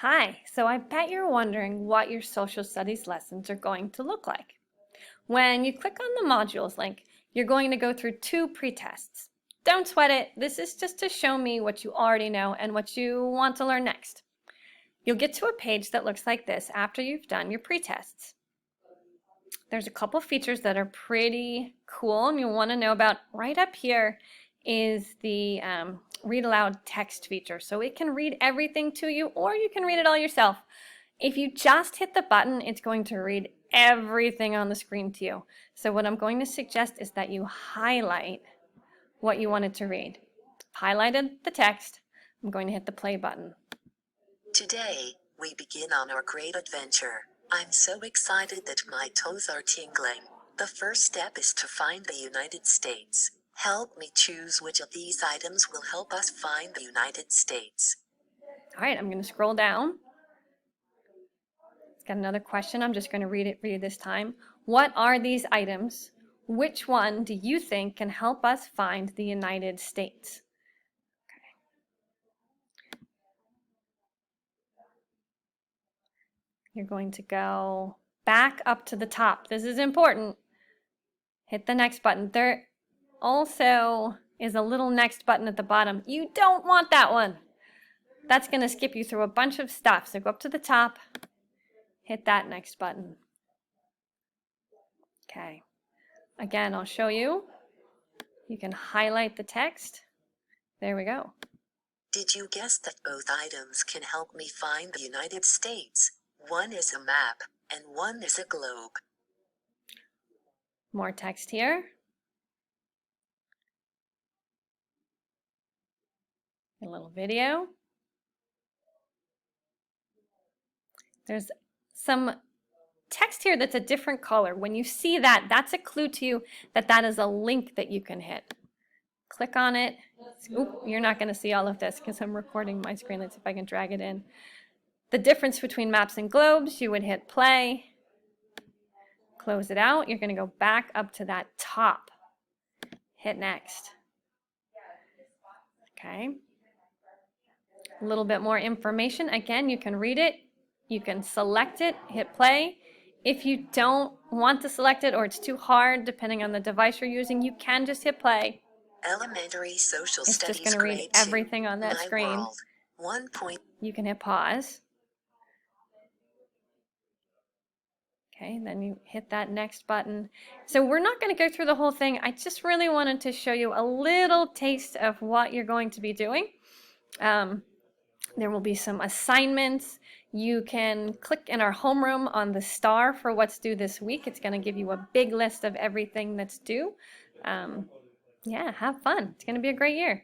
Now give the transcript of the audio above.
Hi, so I bet you're wondering what your social studies lessons are going to look like. When you click on the modules link, you're going to go through two pre-tests. Don't sweat it, this is just to show me what you already know and what you want to learn next. You'll get to a page that looks like this after you've done your pre-tests. There's a couple features that are pretty cool and you'll want to know about. Right up here is the read aloud text feature. So it can read everything to you, or you can read it all yourself. If you just hit the button, it's going to read everything on the screen to you. So what I'm going to suggest is that you highlight what you wanted to read. Highlighted the text. I'm going to hit the play button. Today, we begin on our great adventure. I'm so excited that my toes are tingling. The first step is to find the United States. Help me choose which of these items will help us find the United States. All right, I'm going to scroll down. It's got another question. I'm just going to read it for you this time. What are these items? Which one do you think can help us find the United States? Okay. You're going to go back up to the top. This is important. Hit the next button. There also is a little next button at the bottom. You don't want that one. That's going to skip you through a bunch of stuff. So go up to the top, hit that next button. Okay. Again, I'll show you. You can highlight the text. There we go. Did you guess that both items can help me find the United States? One is a map, and one is a globe. More text here. A little video. There's some text here that's a different color. When you see that, that's a clue to you that that is a link that you can hit. Click on it. Oop, you're not going to see all of this because I'm recording my screen. Let's see if I can drag it in. The difference between maps and globes, you would hit play, close it out. You're going to go back up to that top. Hit next. Okay. A little bit more information. Again, you can read it. You can select it, hit play. If you don't want to select it or it's too hard, depending on the device you're using, you can just hit play. Elementary Social It's Studies just going to read grade 2. everything on that My screen. world. 1 point. You can hit pause. Okay, then you hit that next button. So we're not going to go through the whole thing. I just really wanted to show you a little taste of what you're going to be doing. There will be some assignments. You can click in our homeroom on the star for what's due this week. It's going to give you a big list of everything that's due. Yeah, have fun. It's going to be a great year.